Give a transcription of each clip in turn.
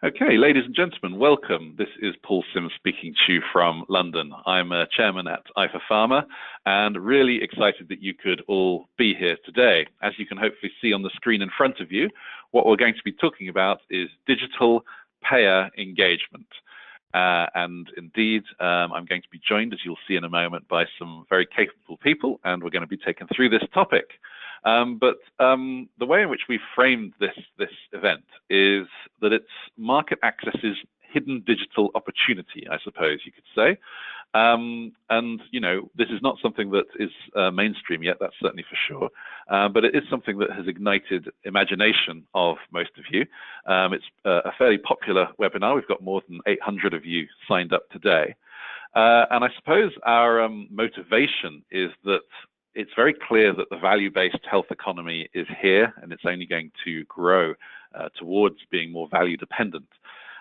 Okay, ladies and gentlemen, welcome. This is Paul Sims speaking to you from London. I'm a chairman at IFA Pharma and really excited that you could all be here today. As you can hopefully see on the screen in front of you, what we're going to be talking about is digital payer engagement. And indeed, I'm going to be joined, as you'll see in a moment, by some very capable people, and we're going to be taken through this topic. But the way in which we framed this event is that it's market access's hidden digital opportunity, I suppose you could say. And, you know, this is not something that is mainstream yet, that's certainly for sure. But it is something that has ignited imagination of most of you. It's a fairly popular webinar. We've got more than 800 of you signed up today. And I suppose our motivation is that it's very clear that the value-based health economy is here, and it's only going to grow towards being more value-dependent.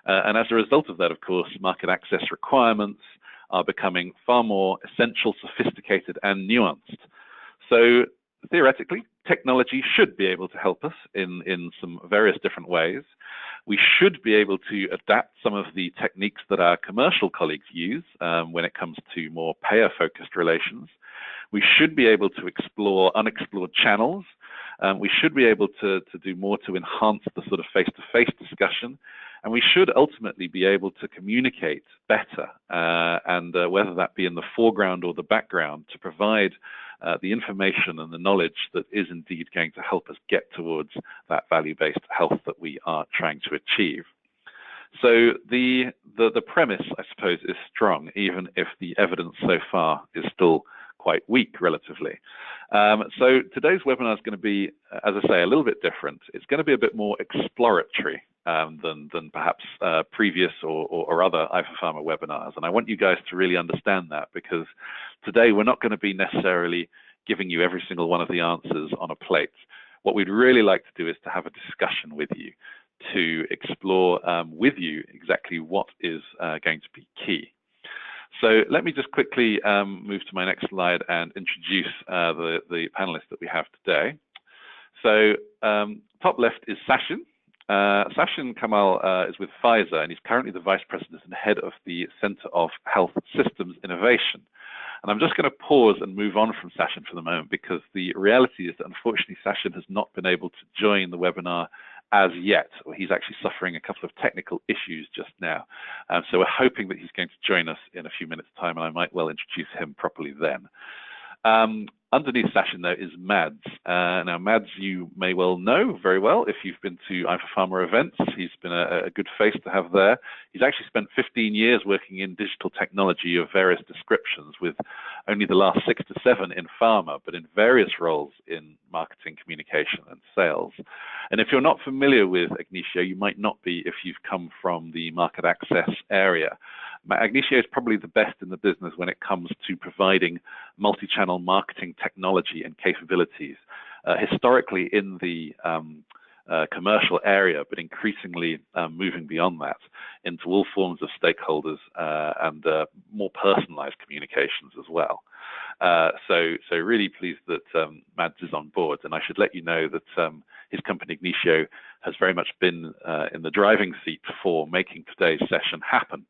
And as a result of that, of course, market access requirements are becoming far more essential, sophisticated, and nuanced. So theoretically, technology should be able to help us in some various different ways. We should be able to adapt some of the techniques that our commercial colleagues use when it comes to more payer-focused relations. We should be able to explore unexplored channels. We should be able to do more to enhance the sort of face-to-face discussion. And we should ultimately be able to communicate better, and whether that be in the foreground or the background, to provide the information and the knowledge that is indeed going to help us get towards that value-based health that we are trying to achieve. So the premise, I suppose, is strong, even if the evidence so far is still quite weak relatively. So today's webinar is going to be, as I say, a little bit different. It's going to be a bit more exploratory than perhaps previous or other IFA Pharma webinars. And I want you guys to really understand that, because today we're not going to be necessarily giving you every single one of the answers on a plate. What we'd really like to do is to have a discussion with you, to explore with you exactly what is going to be key. So let me just quickly move to my next slide and introduce the panelists that we have today. So top left is Sachin. Sachin Kamal is with Pfizer, and he's currently the Vice President and Head of the Center of Health Systems Innovation. And I'm just going to pause and move on from Sachin for the moment, because the reality is that unfortunately Sachin has not been able to join the webinar as yet. He's actually suffering a couple of technical issues just now. So we're hoping that he's going to join us in a few minutes' time, and I might well introduce him properly then. Underneath Sachin, though, is Mads. Now, Mads, you may well know very well if you've been to IFA Pharma events. He's been a good face to have there. He's actually spent 15 years working in digital technology of various descriptions, with only the last 6 to 7 in pharma, but in various roles in marketing, communication, and sales. And if you're not familiar with Ignicio, you might not be if you've come from the market access area. Ignicio is probably the best in the business when it comes to providing multi-channel marketing technology and capabilities, historically in the commercial area, but increasingly moving beyond that into all forms of stakeholders and more personalized communications as well. So really pleased that Mads is on board, and I should let you know that his company Ignicio has very much been in the driving seat for making today's session happen.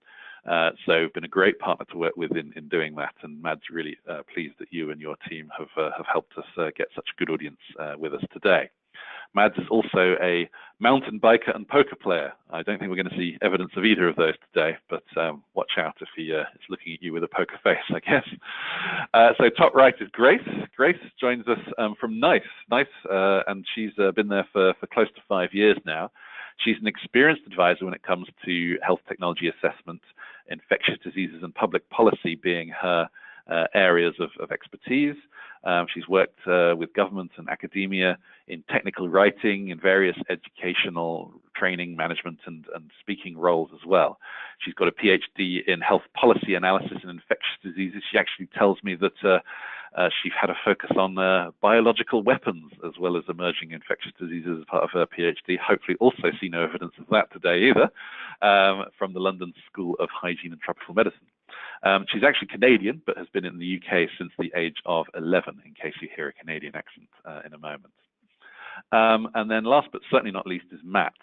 So been a great partner to work with in doing that, and Mads, really pleased that you and your team have helped us get such a good audience with us today. Mads is also a mountain biker and poker player. I don't think we're going to see evidence of either of those today, but watch out if he is looking at you with a poker face, I guess. So top right is Grace. Grace joins us from NICE, and she's been there for close to 5 years now. She's an experienced advisor when it comes to health technology assessment, infectious diseases, and public policy being her areas of expertise. She's worked with government and academia in technical writing, in various educational training, management, and speaking roles as well. She's got a PhD in health policy analysis and infectious diseases. She actually tells me that she had a focus on biological weapons as well as emerging infectious diseases as part of her PhD. Hopefully also see no evidence of that today either, from the London School of Hygiene and Tropical Medicine. She's actually Canadian, but has been in the UK since the age of 11, in case you hear a Canadian accent in a moment. And then last but certainly not least is Matt.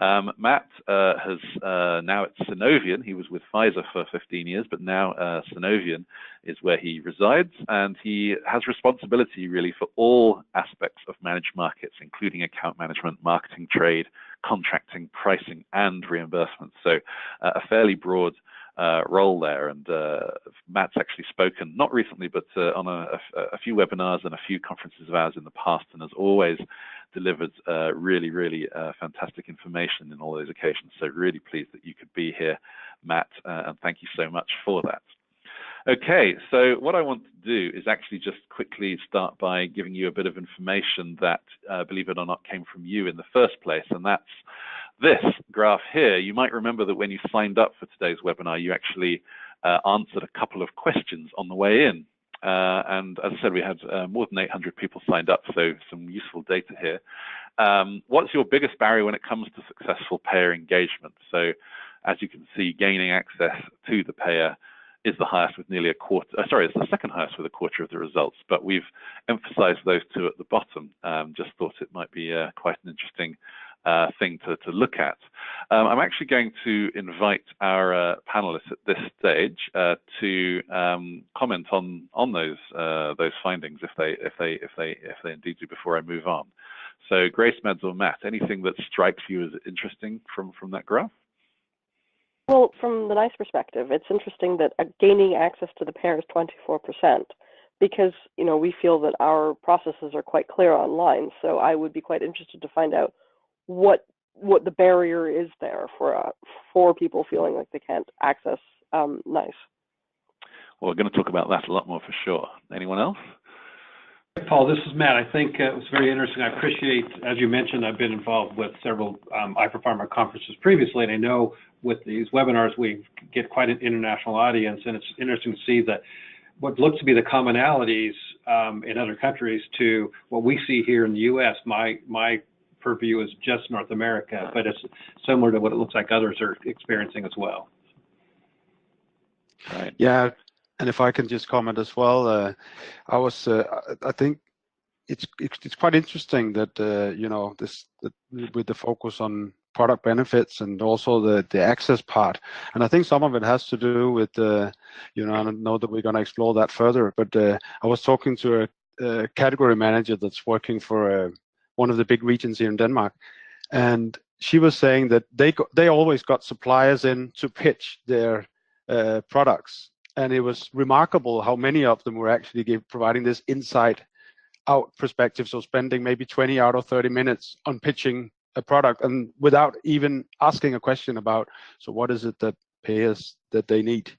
Matt has now at Synovian. He was with Pfizer for 15 years, but now Synovian is where he resides, and he has responsibility really for all aspects of managed markets, including account management, marketing, trade, contracting, pricing, and reimbursement. So a fairly broad role there, and Matt's actually spoken, not recently, but on a few webinars and a few conferences of ours in the past, and has always delivered really, really fantastic information in all those occasions. So really pleased that you could be here, Matt, and thank you so much for that. Okay, so what I want to do is actually just quickly start by giving you a bit of information that, believe it or not, came from you in the first place, and that's this graph here. You might remember that when you signed up for today's webinar, you actually answered a couple of questions on the way in. And as I said, we had more than 800 people signed up, so some useful data here. What's your biggest barrier when it comes to successful payer engagement? So as you can see, gaining access to the payer is the highest with nearly a quarter, sorry, it's the second highest with a quarter of the results, but we've emphasized those two at the bottom. Just thought it might be quite an interesting thing to look at. I'm actually going to invite our panelists at this stage to comment on those findings if they indeed do before I move on. So Grace, Mads, or Matt, anything that strikes you as interesting from that graph? Well, from the NICE perspective, it's interesting that gaining access to the payer is 24%, because we feel that our processes are quite clear online. So I would be quite interested to find out what the barrier is there for people feeling like they can't access NICE. Well, we're going to talk about that a lot more for sure. Anyone else? Paul, this is Matt. I think it was very interesting. I appreciate, as you mentioned, I've been involved with several IFA Pharma conferences previously, and I know with these webinars we get quite an international audience, and it's interesting to see that what looks to be the commonalities in other countries to what we see here in the U.S. My purview is just North America, but it's similar to what it looks like others are experiencing as well. Right. Yeah. And if I can just comment as well, I think it's quite interesting that with the focus on product benefits and also the access part, and I think some of it has to do with I don't know that we're going to explore that further, but I was talking to a category manager that's working for one of the big regions here in Denmark, and she was saying that they always got suppliers in to pitch their products. And it was remarkable how many of them were actually providing this inside-out perspective, so spending maybe 20 out of 30 minutes on pitching a product, and without even asking a question about, so what is it that payers that they need?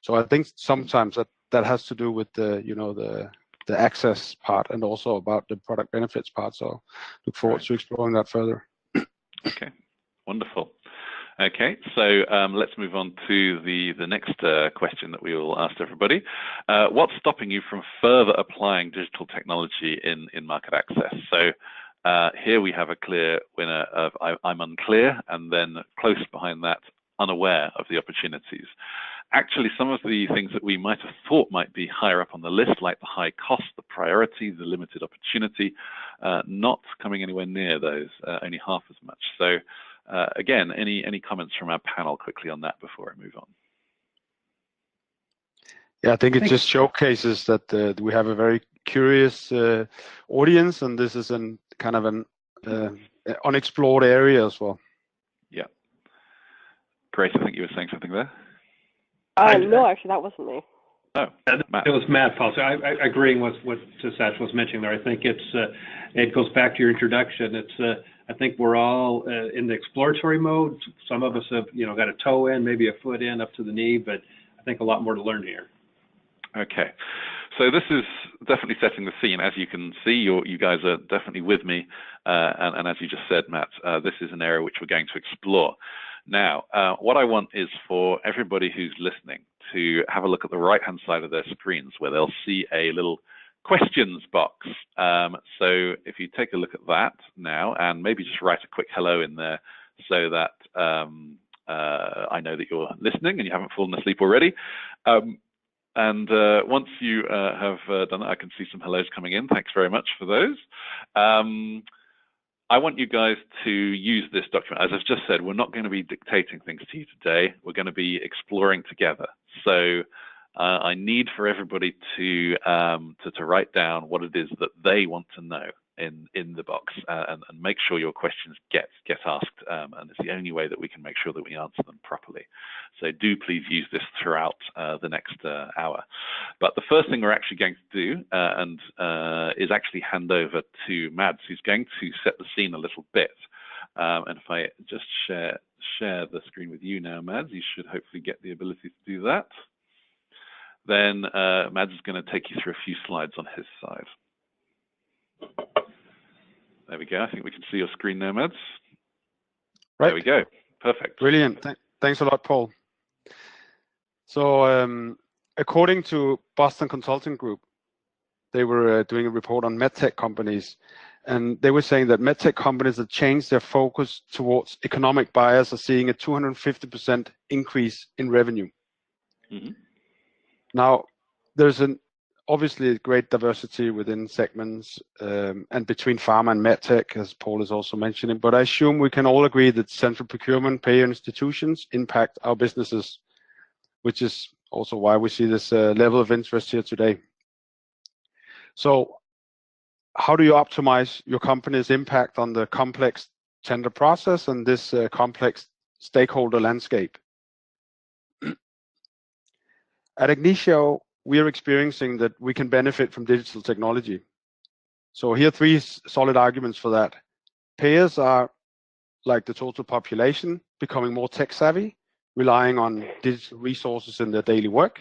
So I think sometimes that has to do with the access part and also about the product benefits part. So look forward to exploring that further. Okay, wonderful. Okay, so let's move on to the next question that we will ask everybody. What's stopping you from further applying digital technology in market access? So here we have a clear winner of I'm unclear, and then close behind that, unaware of the opportunities. Actually, some of the things that we might have thought might be higher up on the list, like the high cost, the priority, the limited opportunity, not coming anywhere near those, only half as much. So again, any comments from our panel quickly on that before I move on? Yeah, I think it just showcases that we have a very curious audience, and this is kind of an unexplored area as well. Yeah. Grace, I think you were saying something there. No, actually, that wasn't me. Oh, Matt. It was Matt, Paul. So I agreeing with what Sash was mentioning there. I think it goes back to your introduction. I think we're all in the exploratory mode. Some of us have got a toe in, maybe a foot in, up to the knee, but I think a lot more to learn here. Okay, so this is definitely setting the scene. As you can see, you guys are definitely with me, and as you just said, Matt, this is an area which we're going to explore. Now, what I want is for everybody who's listening to have a look at the right-hand side of their screens, where they'll see a little questions box. So if you take a look at that now, and maybe just write a quick hello in there so that I know that you're listening and you haven't fallen asleep already. And once you have done that, I can see some hellos coming in. Thanks very much for those. I want you guys to use this document. As I've just said, we're not going to be dictating things to you today. We're going to be exploring together. So I need for everybody to write down what it is that they want to know in the box, and make sure your questions get asked, and it's the only way that we can make sure that we answer them properly. So do please use this throughout the next hour. But the first thing we're actually going to do is actually hand over to Mads, who's going to set the scene a little bit. And if I just share the screen with you now, Mads, you should hopefully get the ability to do that. Then Mads is going to take you through a few slides on his side. There we go. I think we can see your screen now, Mads. Right. There we go. Perfect. Brilliant. Thanks a lot, Paul. So according to Boston Consulting Group, they were doing a report on medtech companies, and they were saying that medtech companies that changed their focus towards economic buyers are seeing a 250% increase in revenue. Mm-hmm. Now, there's obviously a great diversity within segments and between pharma and medtech, as Paul is also mentioning, but I assume we can all agree that central procurement payer institutions impact our businesses, which is also why we see this level of interest here today. So how do you optimize your company's impact on the complex tender process and this complex stakeholder landscape? At Ignition, we are experiencing that we can benefit from digital technology. So here are three solid arguments for that. Payers are, like the total population, becoming more tech savvy, relying on digital resources in their daily work.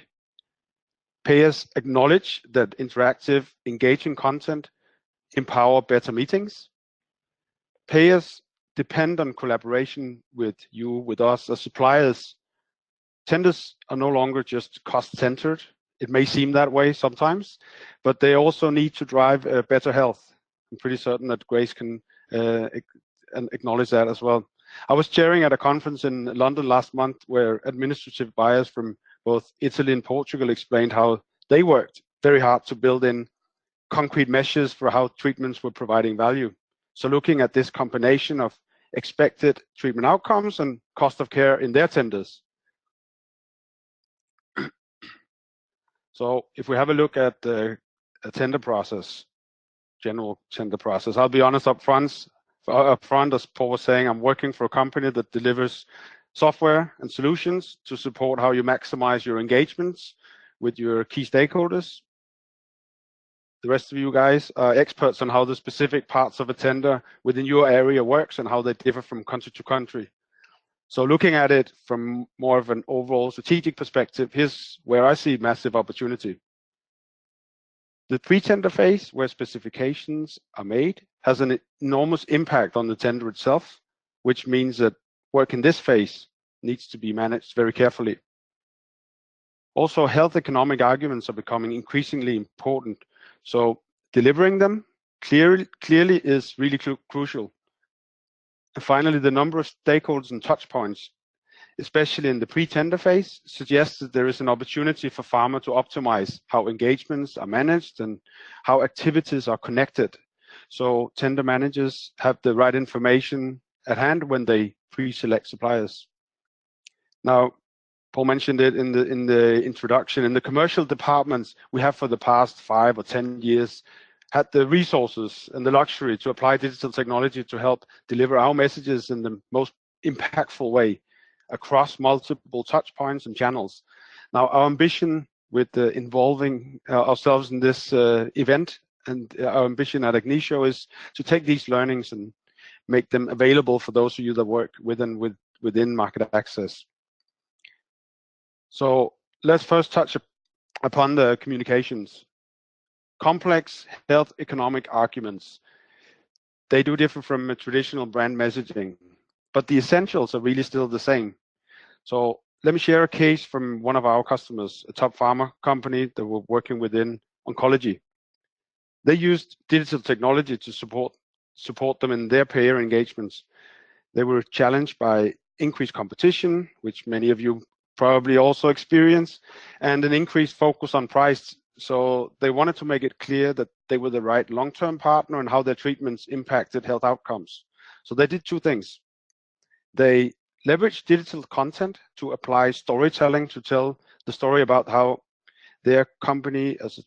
Payers acknowledge that interactive, engaging content empower better meetings. Payers depend on collaboration with you, with us as suppliers. Tenders are no longer just cost-centered. It may seem that way sometimes, but they also need to drive better health. I'm pretty certain that Grace can acknowledge that as well. I was chairing at a conference in London last month where administrative buyers from both Italy and Portugal explained how they worked very hard to build in concrete measures for how treatments were providing value. So looking at this combination of expected treatment outcomes and cost of care in their tenders. So if we have a look at the tender process, general tender process, I'll be honest up front, as Paul was saying, I'm working for a company that delivers software and solutions to support how you maximize your engagements with your key stakeholders. The rest of you guys are experts on how the specific parts of a tender within your area works and how they differ from country to country. So looking at it from more of an overall strategic perspective, here's where I see massive opportunity. The pre-tender phase, where specifications are made, has an enormous impact on the tender itself, which means that work in this phase needs to be managed very carefully. Also, health economic arguments are becoming increasingly important. So delivering them clearly is really crucial. And finally, the number of stakeholders and touch points, especially in the pre-tender phase, suggests that there is an opportunity for pharma to optimize how engagements are managed and how activities are connected. So tender managers have the right information at hand when they pre-select suppliers. Now, Paul mentioned it in the introduction. In the commercial departments, we have for the past 5 or 10 years had the resources and the luxury to apply digital technology to help deliver our messages in the most impactful way across multiple touch points and channels. Now, our ambition with involving ourselves in this event and our ambition at Ignition is to take these learnings and make them available for those of you that work within market access. So let's first touch upon the communications. Complex health economic arguments. They do differ from a traditional brand messaging, but the essentials are really still the same. So let me share a case from one of our customers, a top pharma company that we're working within oncology. They used digital technology to support them in their payer engagements. They were challenged by increased competition, which many of you probably also experience, and an increased focus on price So they wanted to make it clear that they were the right long-term partner and how their treatments impacted health outcomes. So they did two things. They leveraged digital content to apply storytelling to tell the story about how their company as a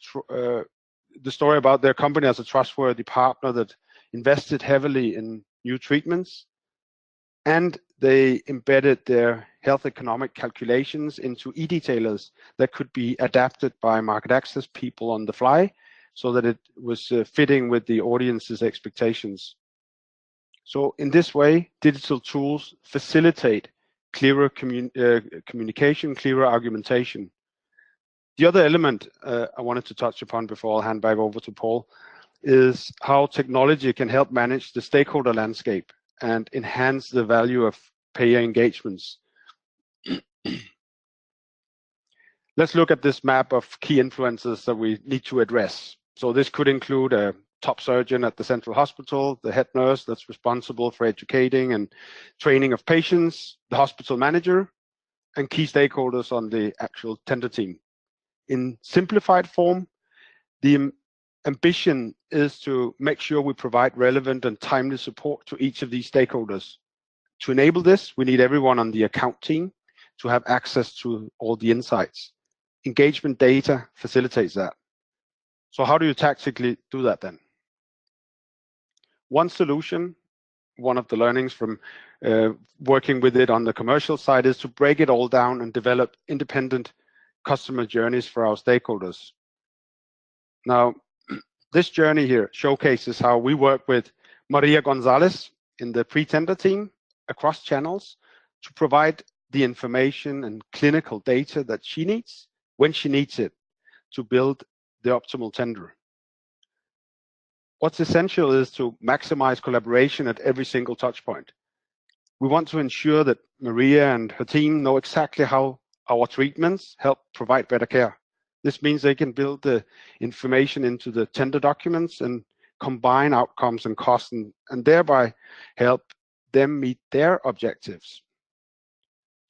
trustworthy partner that invested heavily in new treatments, and they embedded their health economic calculations into e-detailers that could be adapted by market access people on the fly so that it was fitting with the audience's expectations. So in this way, digital tools facilitate clearer communication, clearer argumentation. The other element I wanted to touch upon before I'll hand back over to Paul is how technology can help manage the stakeholder landscape and enhance the value of payer engagements. Let's look at this map of key influencers that we need to address. So this could include a top surgeon at the central hospital, the head nurse that's responsible for educating and training of patients, the hospital manager, and key stakeholders on the actual tender team. In simplified form, the ambition is to make sure we provide relevant and timely support to each of these stakeholders. To enable this, we need everyone on the account team to have access to all the insights. Engagement data facilitates that. So how do you tactically do that then? One solution, one of the learnings from working with it on the commercial side, is to break it all down and develop independent customer journeys for our stakeholders. Now, this journey here showcases how we work with Maria Gonzalez in the pre-tender team across channels to provide the information and clinical data that she needs when she needs it to build the optimal tender. What's essential is to maximize collaboration at every single touch point. We want to ensure that Maria and her team know exactly how our treatments help provide better care. This means they can build the information into the tender documents and combine outcomes and costs and thereby help them meet their objectives.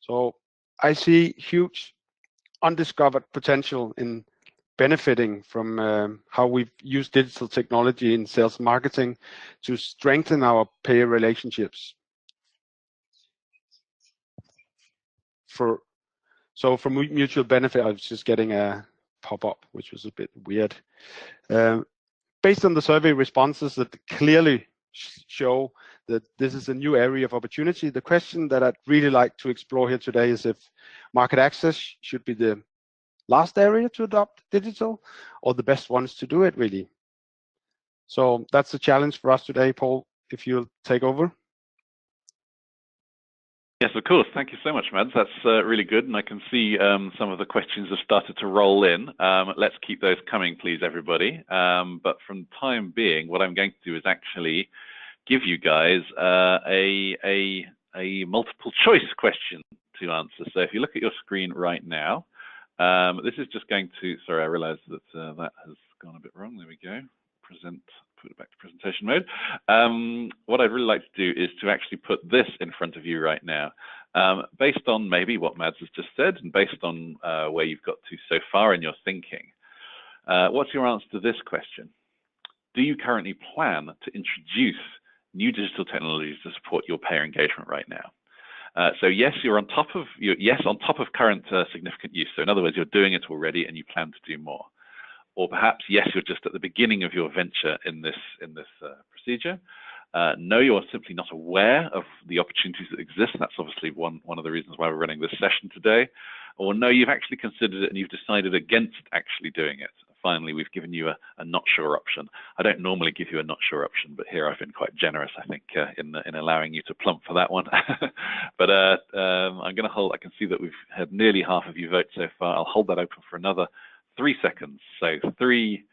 So I see huge undiscovered potential in benefiting from how we've used digital technology in sales and marketing to strengthen our payer relationships. For mutual benefit, I was just getting a pop-up, which was a bit weird. Based on the survey responses that clearly show that this is a new area of opportunity, the question that I'd really like to explore here today is if market access should be the last area to adopt digital or the best ones to do it, really. So that's the challenge for us today. Paul, if you'll take over. Yes, of course. Thank you so much, Mads. That's really good. And I can see some of the questions have started to roll in. Let's keep those coming, please, everybody. But from time being, what I'm going to do is actually give you guys a multiple choice question to answer. So if you look at your screen right now, this is just going to, sorry, I realized that that has gone a bit wrong. There we go. Present. Put it back to presentation mode. What I'd really like to do is to actually put this in front of you right now. Based on maybe what Mads has just said and based on where you've got to so far in your thinking, what's your answer to this question? Do you currently plan to introduce new digital technologies to support your payer engagement right now? So yes, you're on top of current significant use. So in other words, you're doing it already and you plan to do more. Or perhaps, yes, you're just at the beginning of your venture in this procedure. No, you're simply not aware of the opportunities that exist. That's obviously one of the reasons why we're running this session today. Or no, you've actually considered it and you've decided against actually doing it. Finally, we've given you a not sure option. I don't normally give you a not sure option, but here I've been quite generous, I think, in allowing you to plump for that one. But I'm going to hold. I can see that we've had nearly half of you vote so far. I'll hold that open for another 3 seconds. So 3,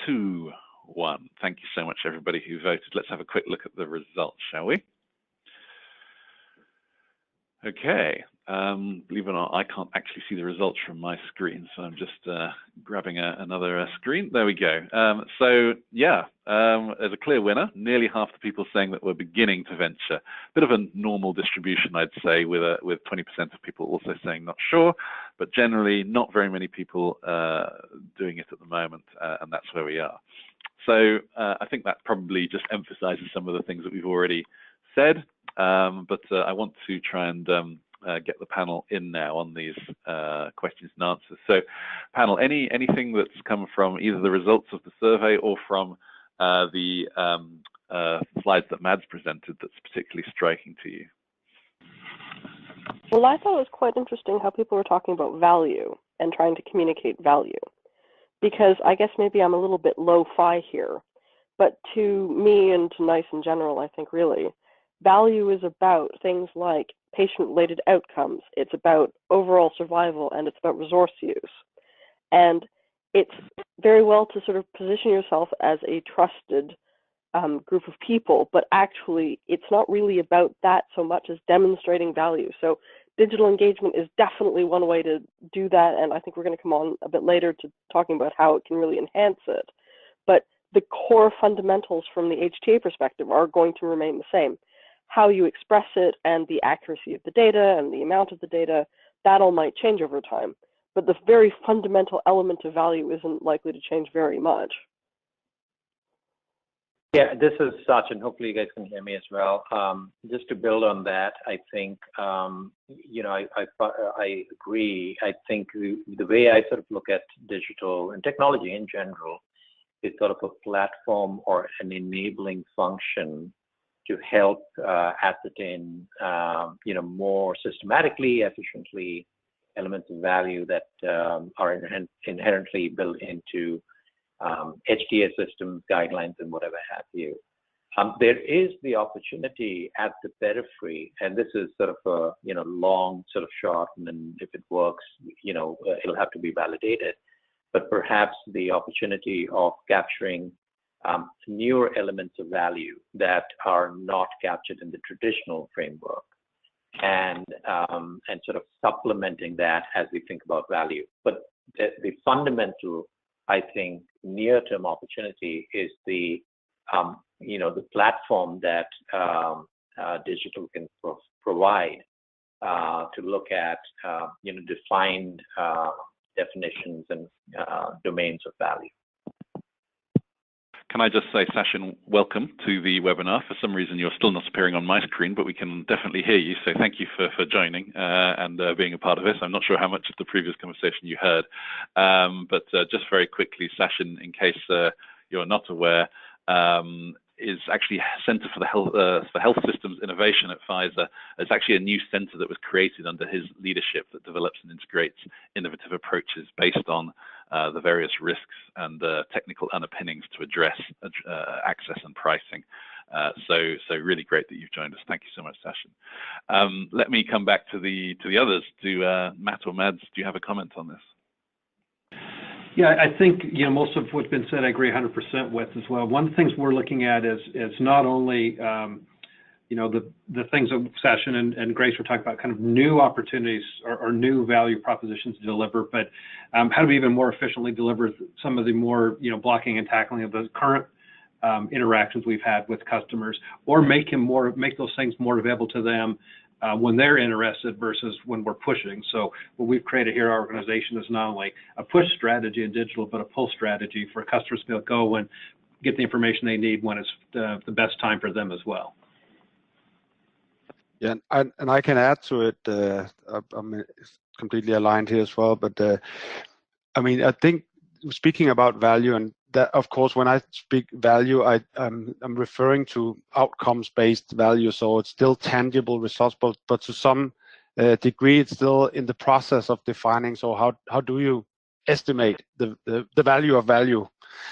2, 1. Thank you so much, everybody who voted. Let's have a quick look at the results, shall we? Okay. Believe it or not, I can't actually see the results from my screen, so I'm just grabbing another screen. There we go. So yeah, there's a clear winner. Nearly half the people saying that we're beginning to venture. Bit of a normal distribution, I'd say, with 20% of people also saying not sure, but generally not very many people doing it at the moment, and that's where we are. So I think that probably just emphasizes some of the things that we've already said, but I want to try and get the panel in now on these questions and answers. So panel, anything that's come from either the results of the survey or from the slides that Mads presented that's particularly striking to you? Well, I thought it was quite interesting how people were talking about value and trying to communicate value, because I guess maybe I'm a little bit lo-fi here, but to me and to NICE in general, I think really, value is about things like patient-related outcomes, it's about overall survival, and it's about resource use. And it's very well to sort of position yourself as a trusted group of people, but actually it's not really about that so much as demonstrating value. So digital engagement is definitely one way to do that, and I think we're going to come on a bit later to talking about how it can really enhance it. But the core fundamentals from the HTA perspective are going to remain the same. How you express it and the accuracy of the data and the amount of the data, that all might change over time. But the very fundamental element of value isn't likely to change very much. Yeah, this is Sachin. Hopefully you guys can hear me as well. Just to build on that, I think, you know, I agree. I think the way I sort of look at digital and technology in general is sort of a platform or an enabling function to help ascertain, you know, more systematically, efficiently, elements of value that are inherently built into HTA systems, guidelines, and whatever have you. There is the opportunity at the periphery, and this is sort of a, you know, long sort of shot, and then if it works, you know, it'll have to be validated. But perhaps the opportunity of capturing newer elements of value that are not captured in the traditional framework, and sort of supplementing that as we think about value. But the fundamental, I think, near-term opportunity is the you know, the platform that digital can provide to look at you know, defined definitions and domains of value. Can I just say, Sachin, welcome to the webinar. For some reason, you're still not appearing on my screen, but we can definitely hear you. So thank you for joining and being a part of this. I'm not sure how much of the previous conversation you heard, but just very quickly, Sachin, in case you're not aware, is actually Center for Health Systems Innovation at Pfizer. It's actually a new center that was created under his leadership that develops and integrates innovative approaches based on the various risks and technical underpinnings to address access and pricing. So really great that you've joined us. Thank you so much, Sachin. Let me come back to the others. Do Matt or Mads, do you have a comment on this? Yeah, I think, you know, most of what's been said I agree 100% with as well. One of the things we're looking at is not only you know, the things that Sachin and Grace were talking about, kind of new opportunities or new value propositions to deliver, but how do we even more efficiently deliver some of the more, you know, blocking and tackling of the current interactions we've had with customers, or make those things more available to them when they're interested versus when we're pushing. So what we've created here, our organization, is not only a push strategy in digital, but a pull strategy for customers to be able to go and get the information they need when it's the best time for them as well. Yeah, and I can add to it. I'm completely aligned here as well. But I mean, I think speaking about value, and that, of course, when I speak value, I'm referring to outcomes-based value. So it's still tangible results, but to some degree, it's still in the process of defining. So how do you estimate the value of value?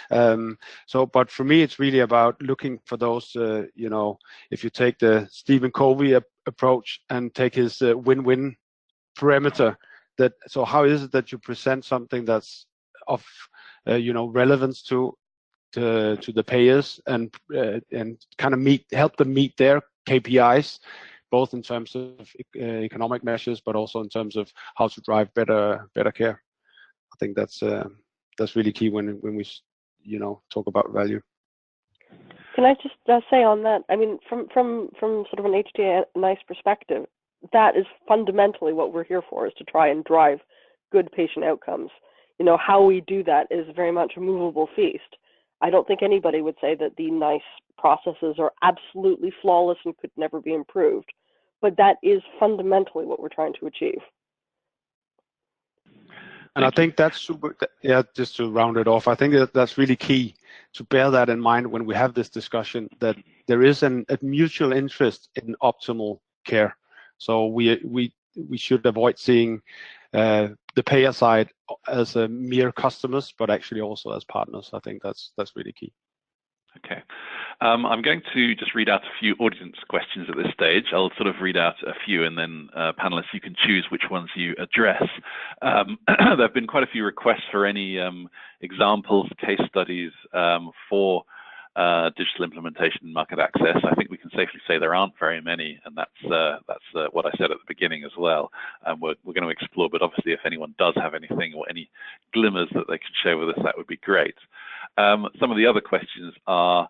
But for me, it's really about looking for those, you know, if you take the Stephen Covey approach and take his win-win parameter, so how is it that you present something that's of, you know, relevance to the payers and kind of help them meet their KPIs, both in terms of economic measures, but also in terms of how to drive better care. I think that's really key when we talk about value. Can I just say on that? I mean, from sort of an HTA NICE perspective, that is fundamentally what we're here for, is to try and drive good patient outcomes. You know, how we do that is very much a movable feast. I don't think anybody would say that the NICE processes are absolutely flawless and could never be improved, but that is fundamentally what we're trying to achieve. And I think that's super, just to round it off, I think that's really key to bear that in mind when we have this discussion, that there is a mutual interest in optimal care. So we should avoid seeing the payer side as a mere customers, but actually also as partners. I think that's really key. Okay. I'm going to just read out a few audience questions at this stage. I'll sort of read out a few, and then panelists, you can choose which ones you address. There have been quite a few requests for any examples, case studies for digital implementation and market access. I think we can safely say there aren't very many, and that's what I said at the beginning as well. We're going to explore, but obviously if anyone does have anything or any glimmers that they can share with us, that would be great. Some of the other questions are,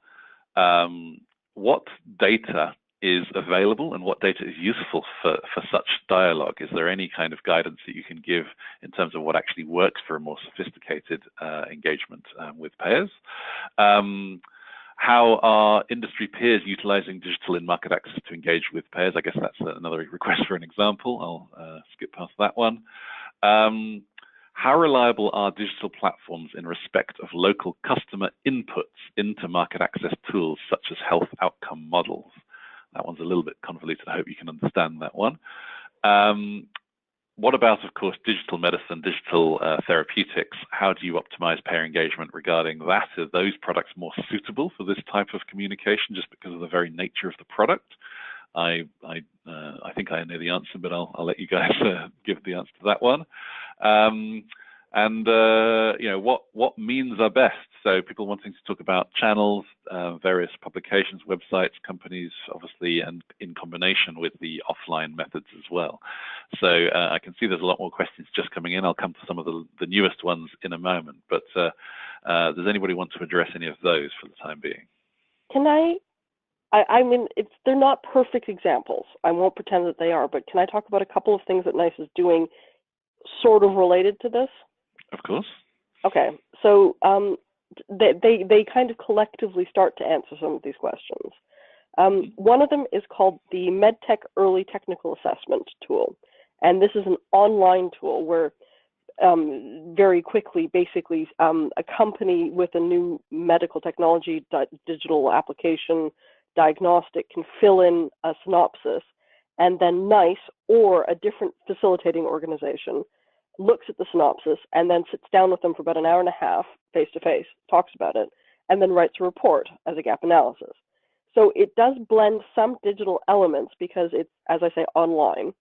what data is available and what data is useful for such dialogue? Is there any kind of guidance that you can give in terms of what actually works for a more sophisticated engagement with payers? How are industry peers utilizing digital in market access to engage with payers? I guess that's another request for an example. I'll skip past that one. How reliable are digital platforms in respect of local customer inputs into market access tools such as health outcome models? That one's a little bit convoluted. I hope you can understand that one. What about, of course, digital medicine, digital therapeutics? How do you optimize payer engagement regarding that? Are those products more suitable for this type of communication just because of the very nature of the product? I think I know the answer, but I'll let you guys give the answer to that one. You know, what means are best? So people wanting to talk about channels, various publications, websites, companies, obviously, and in combination with the offline methods as well. So I can see there's a lot more questions just coming in. I'll come to some of the newest ones in a moment. But does anybody want to address any of those for the time being? Can I mean, they're not perfect examples. I won't pretend that they are, but can I talk about a couple of things that NICE is doing sort of related to this? Of course. Okay, so they kind of collectively start to answer some of these questions. One of them is called the MedTech Early Technical Assessment tool, and this is an online tool where very quickly, basically, a company with a new medical technology digital application diagnostic can fill in a synopsis, and then NICE or a different facilitating organization looks at the synopsis and then sits down with them for about an hour and a half face to face, talks about it, and then writes a report as a gap analysis. So it does blend some digital elements because it's, as I say, online,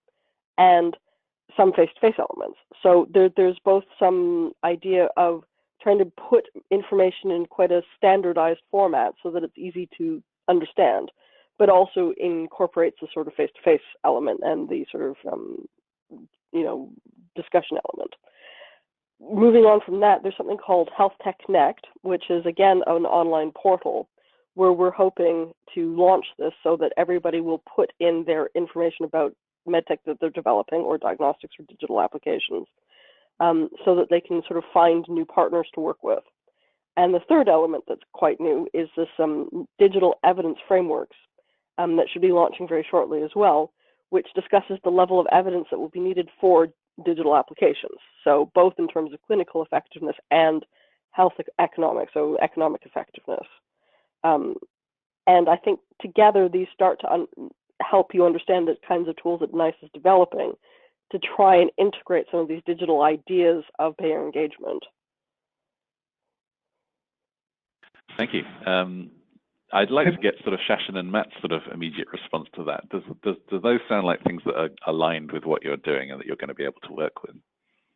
and some face-to-face elements. So there's both some idea of trying to put information in quite a standardized format so that it's easy to understand, but also incorporates the sort of face-to-face element and the sort of discussion element. Moving on from that, there's something called Health Tech Connect, which is again an online portal where we're hoping to launch this so that everybody will put in their information about medtech that they're developing or diagnostics or digital applications, so that they can sort of find new partners to work with. And the third element that's quite new is this digital evidence frameworks that should be launching very shortly as well, which discusses the level of evidence that will be needed for digital applications. So both in terms of clinical effectiveness and health economics, so economic effectiveness. And I think together these start to help you understand the kinds of tools that NICE is developing to try and integrate some of these digital ideas of payer engagement. Thank you. I'd like to get sort of Shashan and Matt's sort of immediate response to that. Do those sound like things that are aligned with what you're doing and that you're going to be able to work with?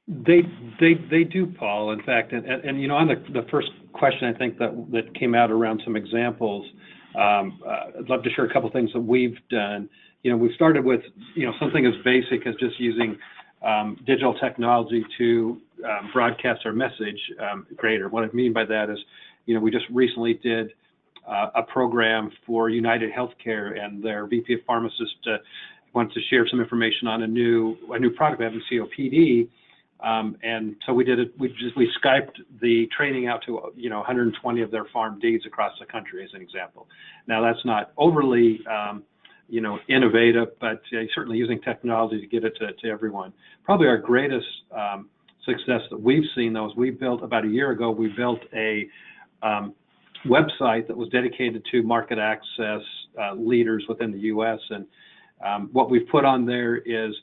They do, Paul. In fact, and you know, on the first question, I think that came out around some examples. I'd love to share a couple of things that we've done. we started with, something as basic as just using digital technology to broadcast our message greater. What I mean by that is, we just recently did a program for United Healthcare, and their VP of Pharmacist wants to share some information on a new product we have in COPD. And so we did it. We Skyped the training out to 120 of their PharmDs across the country, as an example. Now that's not overly innovative, but certainly using technology to get it to everyone. Probably our greatest success that we've seen, though, is we built about a year ago. We built a website that was dedicated to market access leaders within the U.S. and what we've put on there is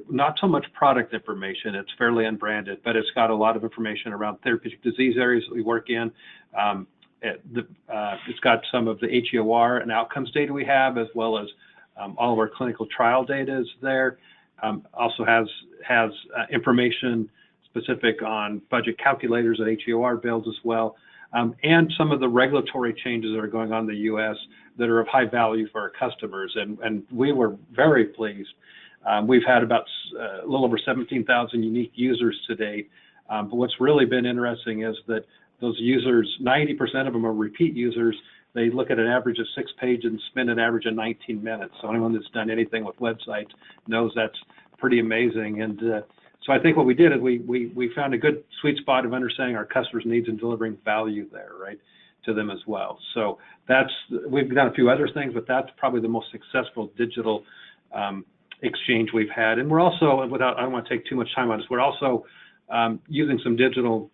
not so much product information. It's fairly unbranded, but it's got a lot of information around therapeutic disease areas that we work in. It's got some of the HEOR and outcomes data we have, as well as all of our clinical trial data is there. Also has information specific on budget calculators that HEOR builds as well, and some of the regulatory changes that are going on in the U.S. that are of high value for our customers. And we were very pleased. We've had about a little over 17,000 unique users to date. But what's really been interesting is that those users, 90% of them are repeat users. They look at an average of 6 pages and spend an average of 19 minutes. So anyone that's done anything with websites knows that's pretty amazing. And so I think what we did is we found a good sweet spot of understanding our customers' needs and delivering value there, right, to them as well. So we've done a few other things, but that's probably the most successful digital exchange we've had. And we're also, I don't want to take too much time on this, we're also using some digital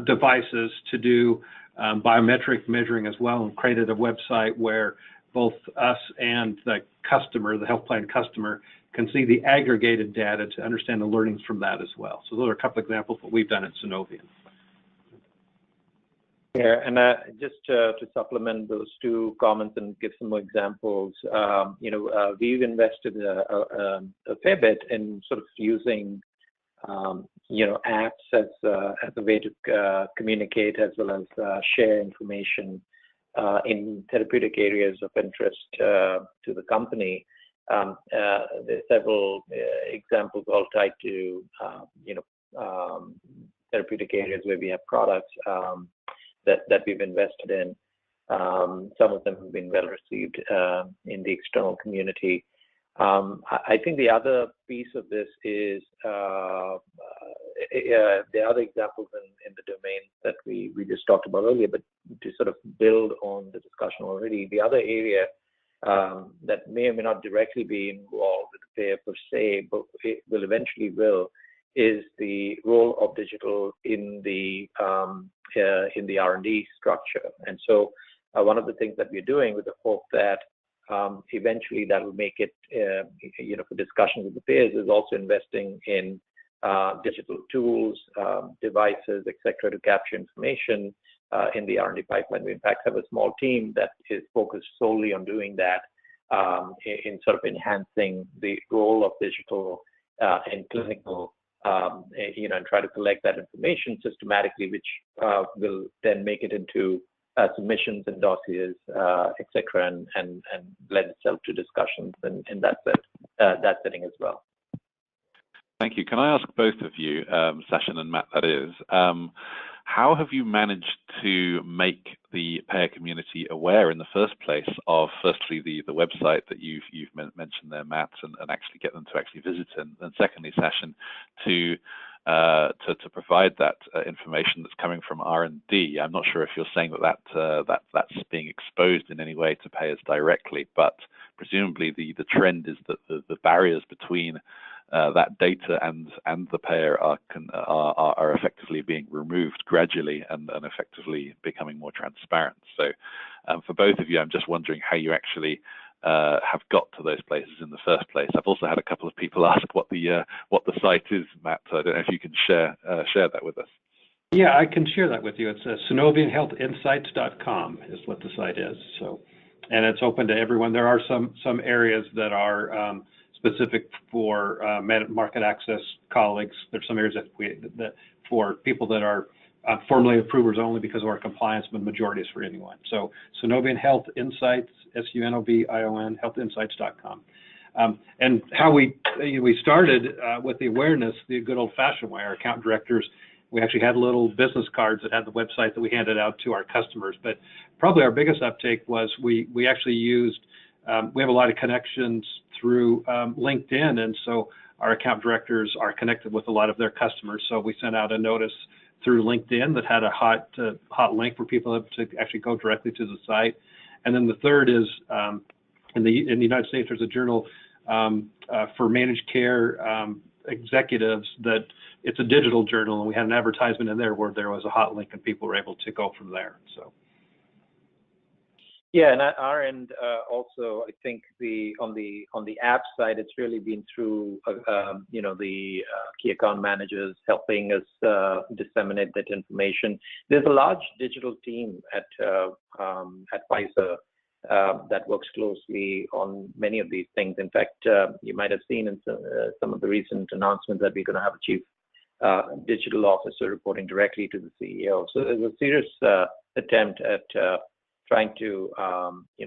devices to do biometric measuring as well, and created a website where both us and the customer, the health plan customer, can see the aggregated data to understand the learnings from that as well. So those are a couple of examples of what we've done at Synovian. Yeah, and just to supplement those two comments and give some more examples, we've invested a fair bit in sort of using apps as a way to communicate as well as share information in therapeutic areas of interest to the company. There's several examples all tied to therapeutic areas where we have products that we've invested in. Some of them have been well received in the external community. I think the other piece of this is the other examples in the domains that we just talked about earlier, but to sort of build on the discussion already, the other area that may or may not directly be involved with the payer per se, but it will eventually is the role of digital in the R&D structure. And so one of the things that we're doing with the hope that eventually that will make it, for discussions with the payers, is also investing in digital tools, devices, etc., to capture information in the R&D pipeline. We in fact have a small team that is focused solely on doing that in sort of enhancing the role of digital in clinical, and try to collect that information systematically, which will then make it into submissions and dossiers, etc., and lend itself to discussions in that setting as well. Thank you. Can I ask both of you, Sachin and Matt, that is, how have you managed to make the payer community aware in the first place of, firstly, the website that you've mentioned there, Matt, and actually get them to actually visit it, and secondly, Sachin, to provide that information that's coming from R&D? I'm not sure if you're saying that's being exposed in any way to payers directly, but presumably the trend is that the barriers between that data and the payer are effectively being removed gradually and effectively becoming more transparent. So for both of you, I'm just wondering how you actually have got to those places in the first place. I've also had a couple of people ask what the site is, Matt. So I don't know if you can share that with us. Yeah, I can share that with you. It's synovianhealthinsights.com is what the site is. So, and it's open to everyone. There are some areas that are specific for market access colleagues. There's some areas that for people that are formulated approvers only because of our compliance, but the majority is for anyone. So Sunovion Health Insights, SUNOVION, healthinsights.com. And how we started with the awareness the good old-fashioned way. Our account directors, we actually had little business cards that had the website that we handed out to our customers. But probably our biggest uptake was we actually used, we have a lot of connections through LinkedIn, and so our account directors are connected with a lot of their customers. So we sent out a notice through LinkedIn that had a hot link for people to actually go directly to the site. And then the third is in the United States, there's a journal for managed care executives that it's a digital journal, and we had an advertisement in there where there was a hot link and people were able to go from there. So. Yeah, and at our end also, I think on the app side, it's really been through the key account managers helping us disseminate that information. There's a large digital team at Pfizer that works closely on many of these things. In fact, you might have seen in some of the recent announcements that we're going to have a chief digital officer reporting directly to the CEO. So there's a serious attempt at trying to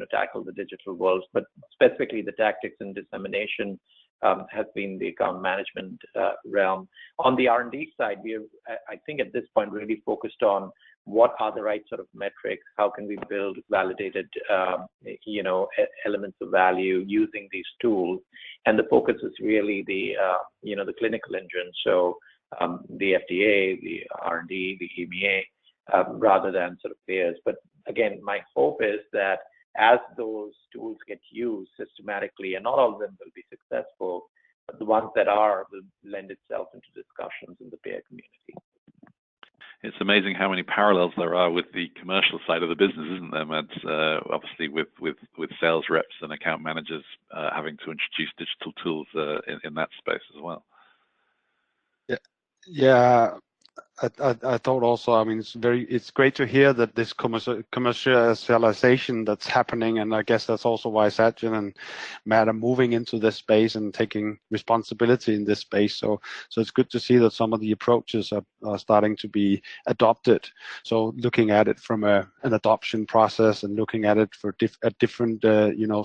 tackle the digital world, but specifically the tactics and dissemination has been the account management realm. On the R&D side, we have, I think at this point, really focused on what are the right sort of metrics, how can we build validated elements of value using these tools, and the focus is really the clinical engine. So the FDA, the R&D, the EMEA, rather than sort of payers. But again, my hope is that as those tools get used systematically, and not all of them will be successful, but the ones that are will lend itself into discussions in the payer community. It's amazing how many parallels there are with the commercial side of the business, isn't there, Mads? Obviously, with sales reps and account managers having to introduce digital tools in that space as well. Yeah. I thought also, I mean, it's great to hear that this commercialization that's happening, and I guess that's also why Sajjan and Matt are moving into this space and taking responsibility in this space. So it's good to see that some of the approaches are starting to be adopted. So looking at it from an adoption process and looking at it at different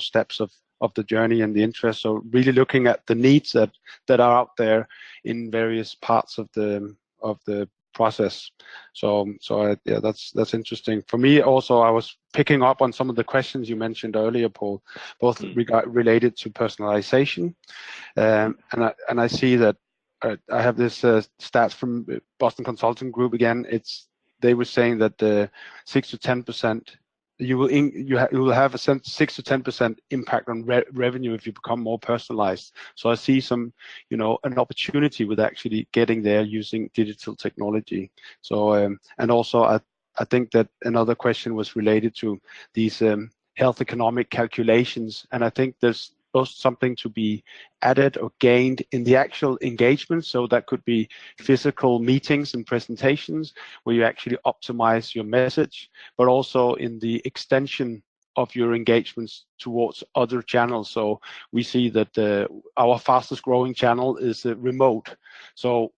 steps of the journey and the interest. So really looking at the needs that are out there in various parts of the process. So yeah, that's interesting. For me also, I was picking up on some of the questions you mentioned earlier, Paul, both related to personalization, and I see that I have this stats from Boston Consulting Group again. They were saying that 6 to 10%. You will have a 6 to 10% impact on revenue if you become more personalized. So I see some, an opportunity with actually getting there using digital technology. So and also I think that another question was related to these health economic calculations, and I think there's both something to be added or gained in the actual engagement. So that could be physical meetings and presentations where you actually optimize your message, but also in the extension of your engagements towards other channels. So we see that our fastest growing channel is remote. So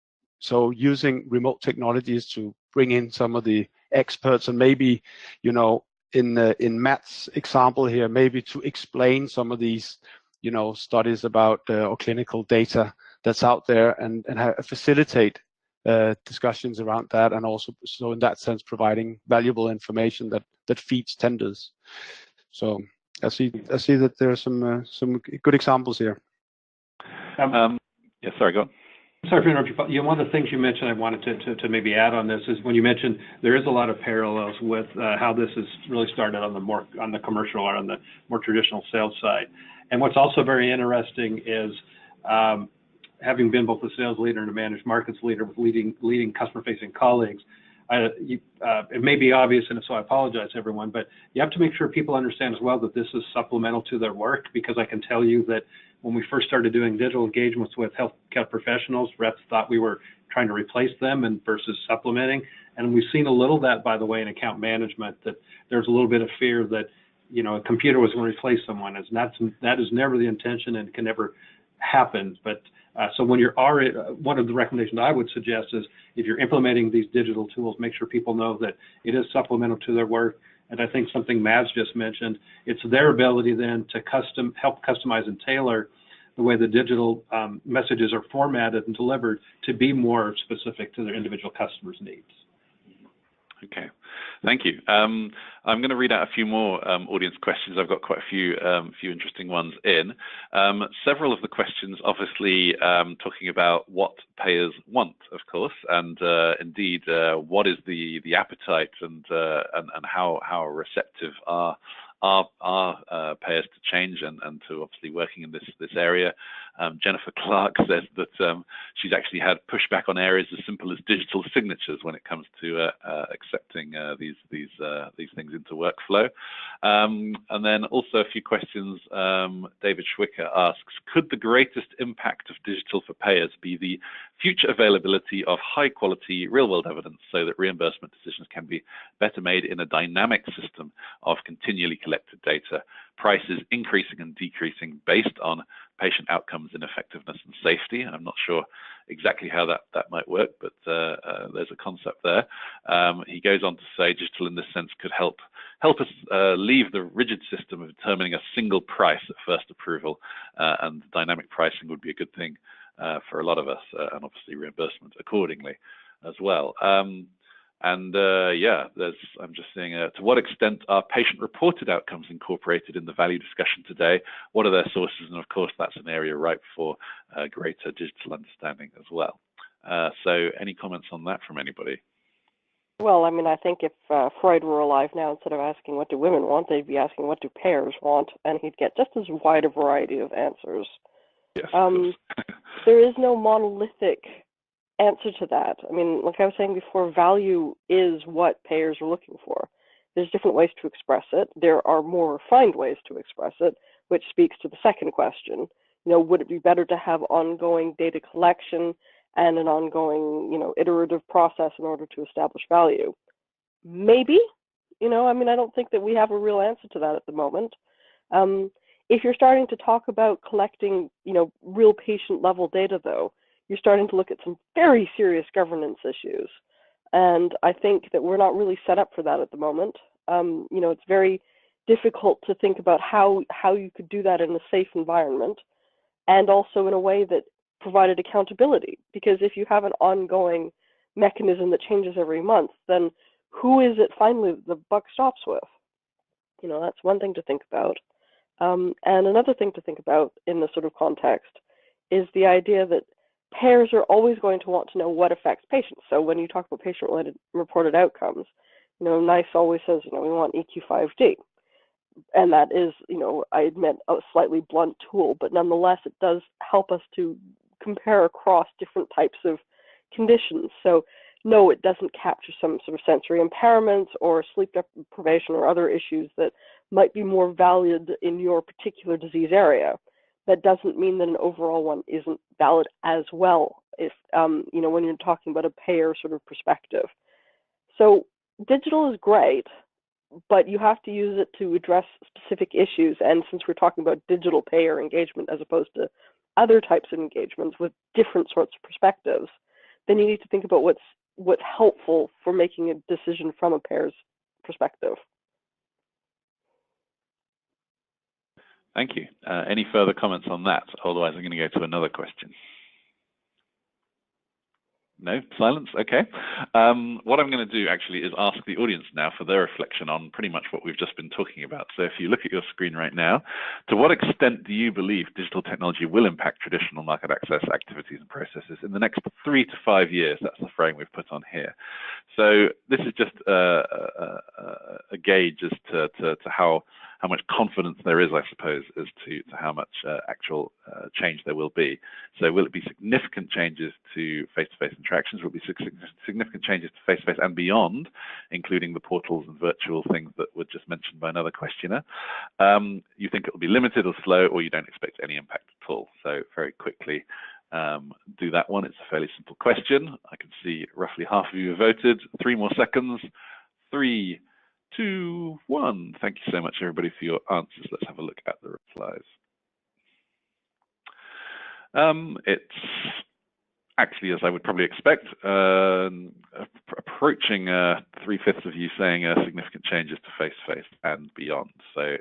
using remote technologies to bring in some of the experts, and maybe, in Matt's example here, maybe to explain some of these studies about or clinical data that's out there, and facilitate discussions around that, and also so in that sense providing valuable information that feeds tenders. So I see that there are some good examples here. Yeah, sorry, go on. Sorry for interrupting you. One of the things you mentioned I wanted to maybe add on this is when you mentioned there is a lot of parallels with how this has really started on the commercial or on the more traditional sales side. And what's also very interesting is having been both a sales leader and a managed markets leader with leading customer-facing colleagues, it may be obvious, and so I apologize, everyone, but you have to make sure people understand as well that this is supplemental to their work, because I can tell you that when we first started doing digital engagements with healthcare professionals, reps thought we were trying to replace them and versus supplementing. And we've seen a little of that, by the way, in account management, that there's a little bit of fear that a computer was going to replace someone. That is never the intention, and can never happens. But so when you're already, one of the recommendations I would suggest is if you're implementing these digital tools, make sure people know that it is supplemental to their work. And I think something Mads just mentioned, it's their ability then to help customize and tailor the way the digital messages are formatted and delivered to be more specific to their individual customers' needs. Okay, thank you. I'm going to read out a few more audience questions. I've got quite a few interesting ones in. Several of the questions, obviously, talking about what payers want, of course, and indeed, what is the appetite and how receptive are payers to change and to obviously working in this area. Jennifer Clark says that she's actually had pushback on areas as simple as digital signatures when it comes to accepting these things into workflow. And then also a few questions. David Schwicker asks, could the greatest impact of digital for payers be the future availability of high quality real world evidence so that reimbursement decisions can be better made in a dynamic system of continually collected data, prices increasing and decreasing based on patient outcomes in effectiveness and safety? I'm not sure exactly how that might work, but there's a concept there. He goes on to say digital in this sense could help us leave the rigid system of determining a single price at first approval, and dynamic pricing would be a good thing for a lot of us, and obviously reimbursement accordingly as well. Yeah, I'm just saying, to what extent are patient-reported outcomes incorporated in the value discussion today? What are their sources? And of course, that's an area ripe for greater digital understanding as well. So any comments on that from anybody? Well, I mean, I think if Freud were alive now, instead of asking what do women want, they'd be asking what do payers want, and he'd get just as wide a variety of answers. Yes, there is no monolithic answer to that. I mean, like I was saying before, value is what payers are looking for. There's different ways to express it. There are more refined ways to express it, which speaks to the second question. You know, would it be better to have ongoing data collection and an ongoing, iterative process in order to establish value? Maybe. I mean, I don't think that we have a real answer to that at the moment. If you're starting to talk about collecting, real patient level data, though, you're starting to look at some very serious governance issues. And I think that we're not really set up for that at the moment. It's very difficult to think about how you could do that in a safe environment and also in a way that provided accountability. Because if you have an ongoing mechanism that changes every month, then who is it finally the buck stops with? That's one thing to think about. And another thing to think about in this sort of context is the idea that payers are always going to want to know what affects patients. So when you talk about patient-related reported outcomes, NICE always says, we want EQ5D. And that is, I admit, a slightly blunt tool, but nonetheless, it does help us to compare across different types of conditions. So no, it doesn't capture some sort of sensory impairments or sleep deprivation or other issues that might be more valid in your particular disease area. That doesn't mean that an overall one isn't valid as well, if when you're talking about a payer sort of perspective. So digital is great, but you have to use it to address specific issues. And since we're talking about digital payer engagement as opposed to other types of engagements with different sorts of perspectives, then you need to think about what's helpful for making a decision from a payer's perspective. Thank you. Any further comments on that? Otherwise, I'm going to go to another question. No? Silence? Okay. What I'm going to do actually is ask the audience now for their reflection on pretty much what we've just been talking about. So if you look at your screen right now, to what extent do you believe digital technology will impact traditional market access activities and processes in the next 3 to 5 years? That's the frame we've put on here. So this is just a gauge as to how much confidence there is, I suppose, as to how much actual change there will be. So will it be significant changes to face-to-face interactions? Will it be significant changes to face-to-face and beyond, including the portals and virtual things that were just mentioned by another questioner? You think it will be limited or slow, or you don't expect any impact at all? So very quickly, do that one. It's a fairly simple question. I can see roughly half of you have voted. 3 more seconds. 3, 2, 1. Thank you so much, everybody, for your answers. Let's have a look at the replies. It's actually, as I would probably expect, approaching 3/5 of you saying significant changes to face-to-face and beyond. So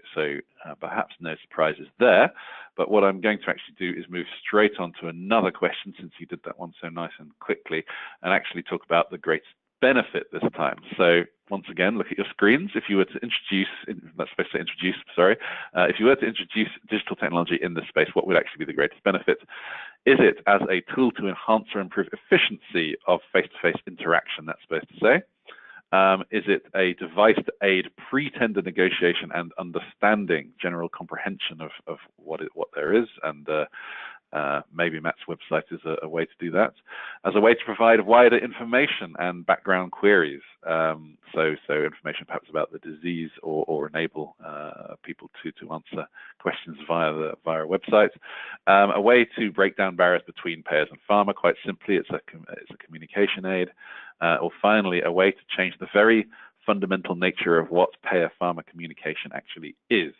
perhaps no surprises there. But what I'm going to actually do is move straight on to another question, since you did that one so nice and quickly, and actually talk about the greatest benefit this time. So once again, look at your screens. If you were to introduce, that's supposed to introduce, sorry, if you were to introduce digital technology in this space, what would actually be the greatest benefit? Is it as a tool to enhance or improve efficiency of face-to-face interaction, that's supposed to say? Is it a device to aid pre-tender negotiation and understanding, general comprehension of what there is, and maybe Matt's website is a way to do that, as a way to provide wider information and background queries, so information perhaps about the disease, or enable people to answer questions via a website, a way to break down barriers between payers and pharma. Quite simply, it's a communication aid, or finally a way to change the very fundamental nature of what payer-pharma communication actually is.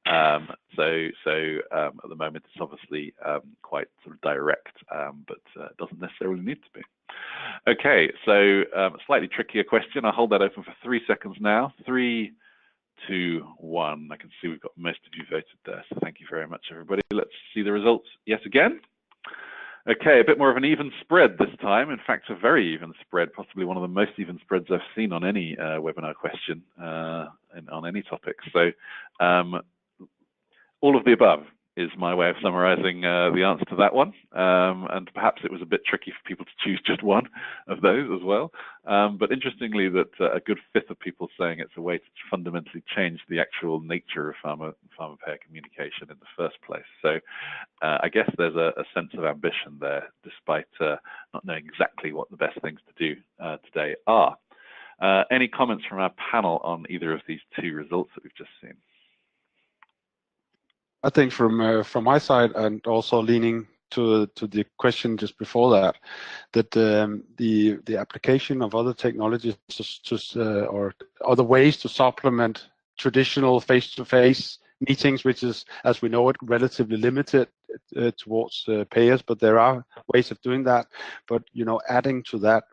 At the moment it's obviously quite sort of direct, but it doesn't necessarily need to be. Okay, so a slightly trickier question. I'll hold that open for 3 seconds now. 3, 2, 1. I can see we've got most of you voted there, so thank you very much, everybody. Let's see the results yet again. Okay, a bit more of an even spread this time. In fact, a very even spread, possibly one of the most even spreads I've seen on any webinar question on any topic. So all of the above is my way of summarizing the answer to that one. And perhaps it was a bit tricky for people to choose just one of those as well. But interestingly, that a good fifth of people saying it's a way to fundamentally change the actual nature of pharma payer communication in the first place. So I guess there's a sense of ambition there, despite not knowing exactly what the best things to do today are. Any comments from our panel on either of these two results that we've just seen? I think from my side, and also leaning to the question just before that the application of other technologies or other ways to supplement traditional face-to-face meetings, which is, as we know it, relatively limited towards payers, but there are ways of doing that. But adding to that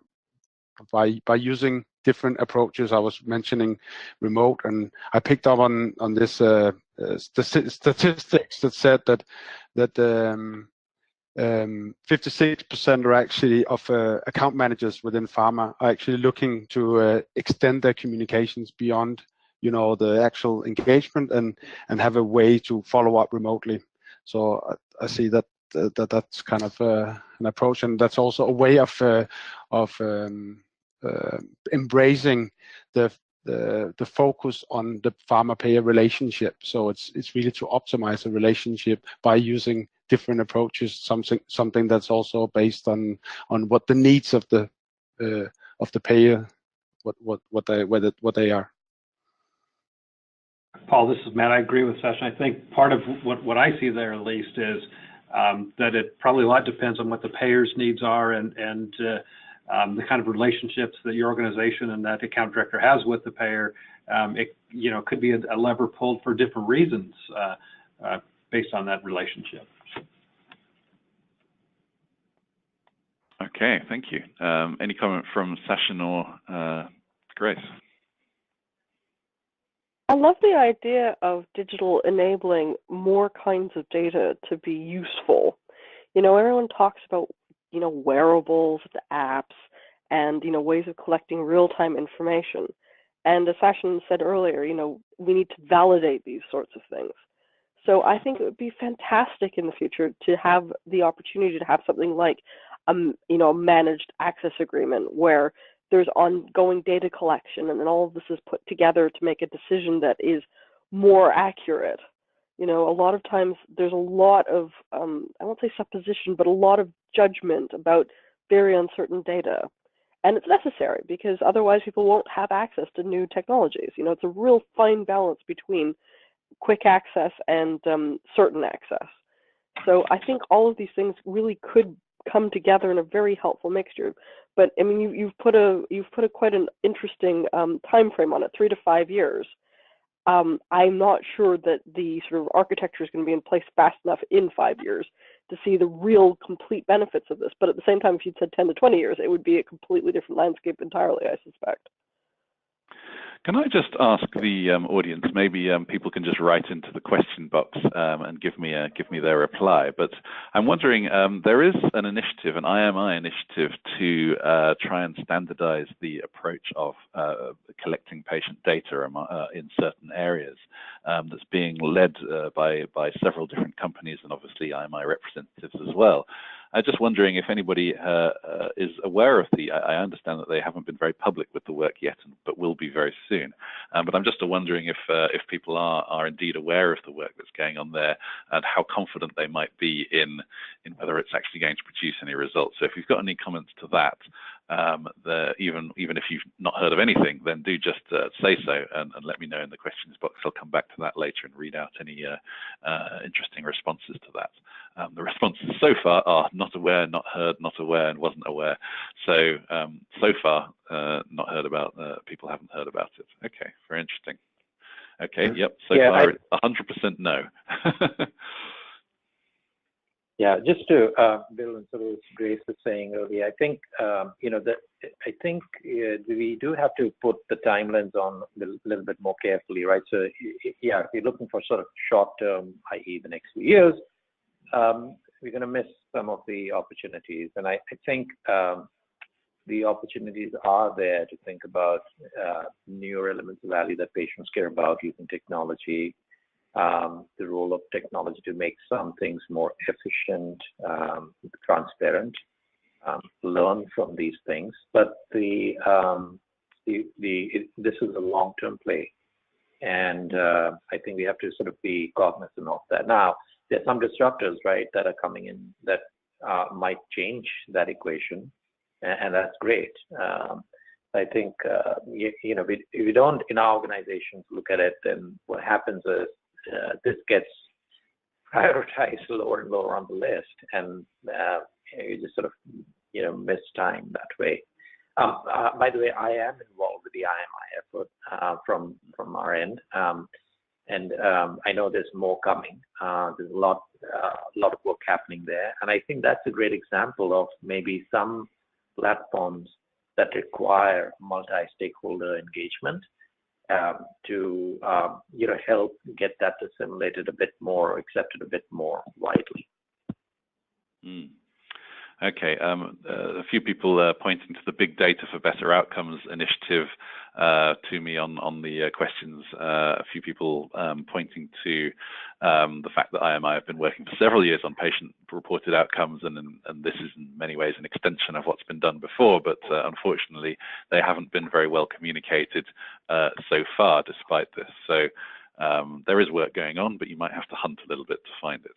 by using different approaches. I was mentioning remote, and I picked up on this statistics that said that 56% are actually of account managers within pharma are actually looking to extend their communications beyond the actual engagement and have a way to follow up remotely. So I see that's kind of an approach, and that's also a way of embracing the focus on the pharma payer relationship. So it's really to optimize the relationship by using different approaches, something that's also based on what the needs of the payer, what they are. Paul, this is Matt. I agree with Session. I think part of what I see there, at least, is that it probably a lot depends on what the payer's needs are and the kind of relationships that your organization and that account director has with the payer. It could be a lever pulled for different reasons based on that relationship. Okay, thank you. Any comment from Session or Grace? I love the idea of digital enabling more kinds of data to be useful. Everyone talks about, wearables, the apps, and, ways of collecting real-time information. And as Sachin said earlier, we need to validate these sorts of things. So I think it would be fantastic in the future to have the opportunity to have something like, a managed access agreement where there's ongoing data collection, and then all of this is put together to make a decision that is more accurate. A lot of times there's a lot of, I won't say supposition, but a lot of judgment about very uncertain data. And it's necessary because otherwise people won't have access to new technologies. It's a real fine balance between quick access and certain access. So I think all of these things really could come together in a very helpful mixture. But I mean, you've put quite an interesting time frame on it, 3 to 5 years. I'm not sure that the sort of architecture is going to be in place fast enough in 5 years to see the real complete benefits of this. But at the same time, if you'd said 10 to 20 years, it would be a completely different landscape entirely, I suspect. Can I just ask the audience, maybe people can just write into the question box and give me their reply. But I'm wondering, there is an initiative, an IMI initiative, to try and standardize the approach of collecting patient data in certain areas. That's being led by several different companies and obviously IMI representatives as well. I'm just wondering if anybody is aware of I understand that they haven't been very public with the work yet, but will be very soon. But I'm just wondering if people are indeed aware of the work that's going on there and how confident they might be in whether it's actually going to produce any results. So if you've got any comments to that, even if you've not heard of anything, then do just say so and let me know in the questions box. I'll come back to that later and read out any interesting responses to that. The responses so far are not aware, not heard, not aware, and wasn't aware. So so far, not heard about. People haven't heard about it. Okay, very interesting. Okay, yep. So far, it's 100% no. Yeah, just to build on sort of what Grace was saying earlier, I think we do have to put the timelines on a little bit more carefully, right? So yeah, if you're looking for sort of short term, i.e., the next few years, we're going to miss some of the opportunities, and I think the opportunities are there to think about newer elements of value that patients care about using technology. The role of technology to make some things more efficient, transparent, learn from these things. But this is a long-term play, and I think we have to sort of be cognizant of that. Now, there are some disruptors, right, that are coming in that might change that equation, and that's great. I think if we don't in our organizations look at it, then what happens is this gets prioritized lower and lower on the list, and you just sort of miss time that way. By the way, I am involved with the IMI effort from our end, and I know there's more coming. There's a lot of work happening there, and I think that's a great example of maybe some platforms that require multi-stakeholder engagement to help get that assimilated a bit more, accepted a bit more widely. Okay, a few people pointing to the Big Data for Better Outcomes initiative to me on the questions. A few people pointing to the fact that IMI have been working for several years on patient-reported outcomes, and this is in many ways an extension of what's been done before, but unfortunately they haven't been very well communicated so far despite this. So there is work going on, but you might have to hunt a little bit to find it.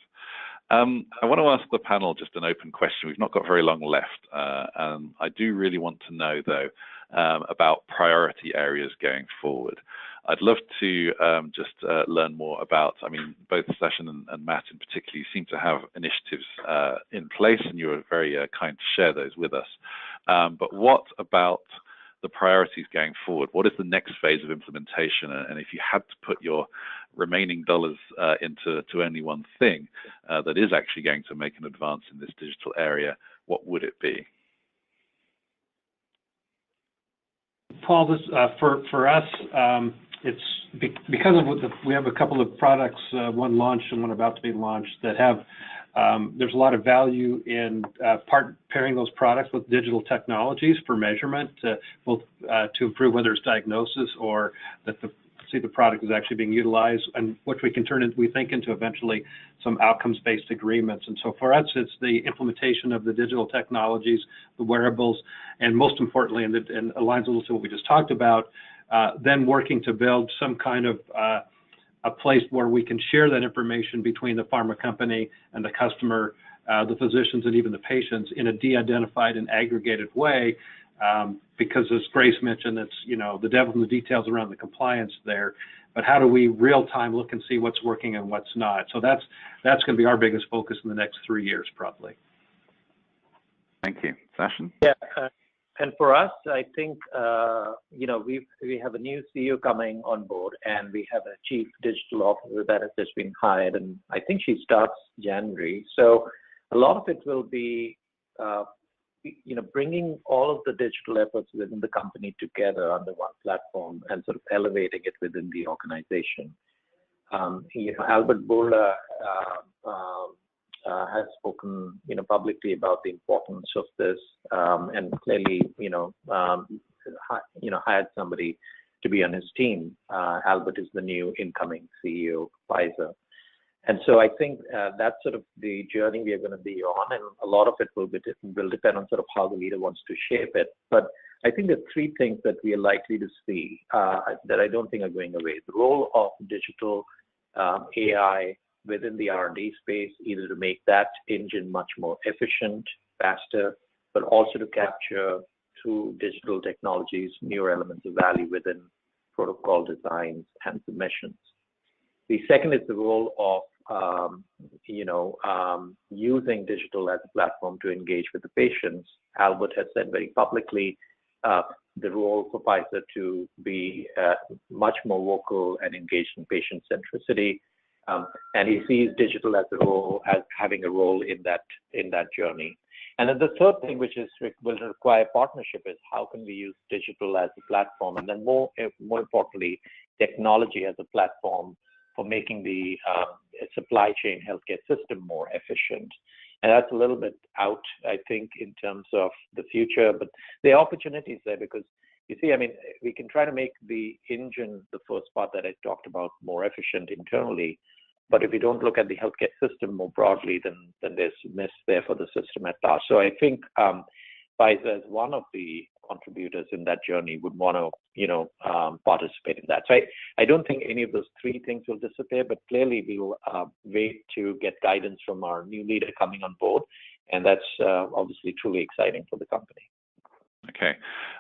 I want to ask the panel just an open question. We've not got very long left. I do really want to know, though, about priority areas going forward. I'd love to just learn more about, I mean, both Sachin and Matt in particular, you seem to have initiatives in place, and you were very kind to share those with us. But what about the priorities going forward? What is the next phase of implementation? And if you had to put your remaining dollars into only one thing that is actually going to make an advance in this digital area, what would it be? Paul, this for us, it's because of we have a couple of products, one launched and one about to be launched, that have there's a lot of value in pairing those products with digital technologies for measurement, both to improve whether it's diagnosis or that the product is actually being utilized, and which we can turn, we think, into eventually some outcomes-based agreements. And so for us, it's the implementation of the digital technologies, the wearables, and most importantly, and aligns a little to what we just talked about, then working to build some kind of a place where we can share that information between the pharma company and the customer, the physicians, and even the patients in a de-identified and aggregated way, because as Grace mentioned, it's the devil in the details around the compliance there. But how do we real-time look and see what's working and what's not? So that's going to be our biggest focus in the next 3 years, probably. Thank you, Sachin. Yeah, And for us, I think we have a new CEO coming on board, and we have a chief digital officer that has just been hired, and I think she starts January. So a lot of it will be bringing all of the digital efforts within the company together under one platform and sort of elevating it within the organization. Albert Bourla has spoken, publicly about the importance of this, and clearly, hired somebody to be on his team. Albert is the new incoming CEO of Pfizer. And so I think that's sort of the journey we are going to be on, and a lot of it will depend on sort of how the leader wants to shape it. But I think there are three things that we are likely to see that I don't think are going away. The role of digital AI within the R&D space, either to make that engine much more efficient, faster, but also to capture through digital technologies newer elements of value within protocol designs and submissions. The second is the role of using digital as a platform to engage with the patients. Albert has said very publicly the role for Pfizer to be much more vocal and engaged in patient centricity, and he sees digital as having a role in that journey. And then the third thing, which will require partnership, is how can we use digital as a platform, and then more importantly, technology as a platform for making the supply chain healthcare system more efficient. And that's a little bit out, I think, in terms of the future, but there are opportunities there because, you see, we can try to make the engine, the first part that I talked about, more efficient internally, but if we don't look at the healthcare system more broadly, then there's miss there for the system at large. So I think Pfizer, as one of the contributors in that journey, would want to, participate in that. So I don't think any of those three things will disappear, but clearly we will wait to get guidance from our new leader coming on board, and that's obviously truly exciting for the company. Okay,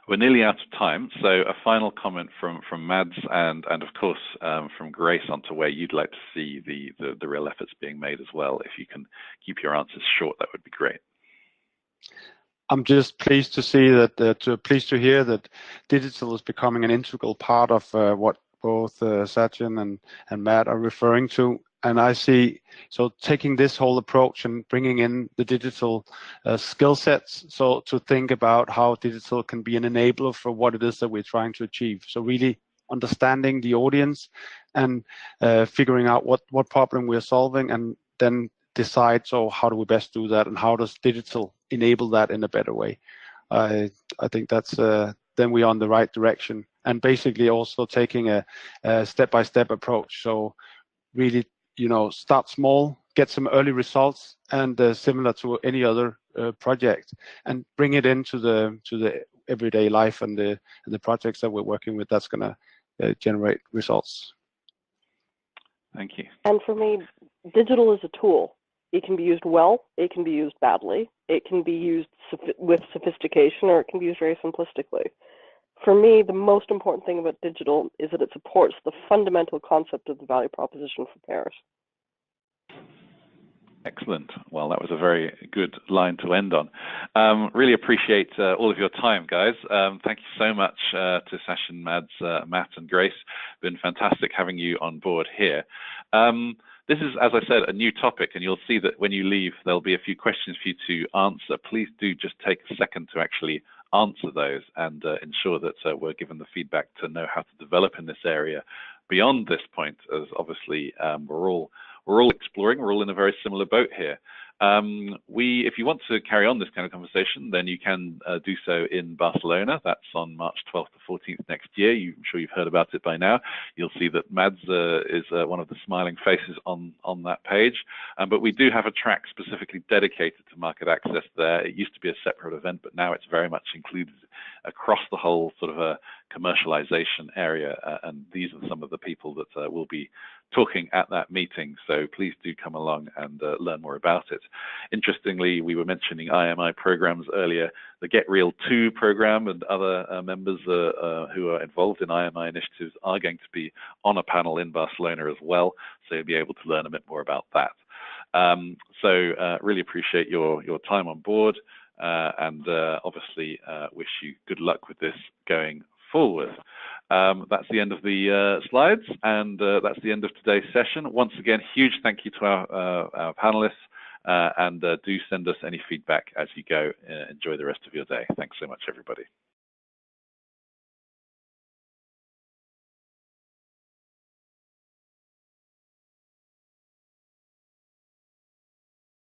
we're nearly out of time, so a final comment from Mads and of course from Grace onto where you'd like to see the real efforts being made as well. If you can keep your answers short, that would be great. I'm just pleased to see that, pleased to hear that digital is becoming an integral part of what both Sachin and Matt are referring to. And I see, so taking this whole approach and bringing in the digital skill sets, so to think about how digital can be an enabler for what it is that we're trying to achieve. So really understanding the audience and figuring out what problem we're solving, and then decide, so how do we best do that, and how does digital enable that in a better way. I think that's then we're on the right direction, and basically also taking a step-by-step approach. So really, start small, get some early results, and similar to any other project, and bring it into the everyday life and the projects that we're working with. That's going to generate results. Thank you. And for me, digital is a tool. It can be used well, it can be used badly, it can be used with sophistication, or it can be used very simplistically. For me, the most important thing about digital is that it supports the fundamental concept of the value proposition for payers. Excellent. Well, that was a very good line to end on. Really appreciate all of your time, guys. Thank you so much to Sachin, Mads, Matt, and Grace. Been fantastic having you on board here. This is, as I said, a new topic, and you'll see that when you leave, there'll be a few questions for you to answer. Please do just take a second to actually answer those, and ensure that we're given the feedback to know how to develop in this area beyond this point, as obviously we're all exploring. We're all in a very similar boat here. If you want to carry on this kind of conversation, then you can do so in Barcelona. That's on March 12th to 14th next year. I'm sure you've heard about it by now. You'll see that Mads is one of the smiling faces on that page. But we do have a track specifically dedicated to market access there. It used to be a separate event, but now it's very much included across the whole sort of a commercialization area. And these are some of the people that will be talking at that meeting. So please do come along and learn more about it. Interestingly, we were mentioning IMI programs earlier. The Get Real 2 program and other members who are involved in IMI initiatives are going to be on a panel in Barcelona as well. So you'll be able to learn a bit more about that. So really appreciate your time on board. and obviously wish you good luck with this going forward. That's the end of the slides, and that's the end of today's session. Once again, huge thank you to our panelists, and do send us any feedback as you go. Enjoy the rest of your day. Thanks so much, everybody.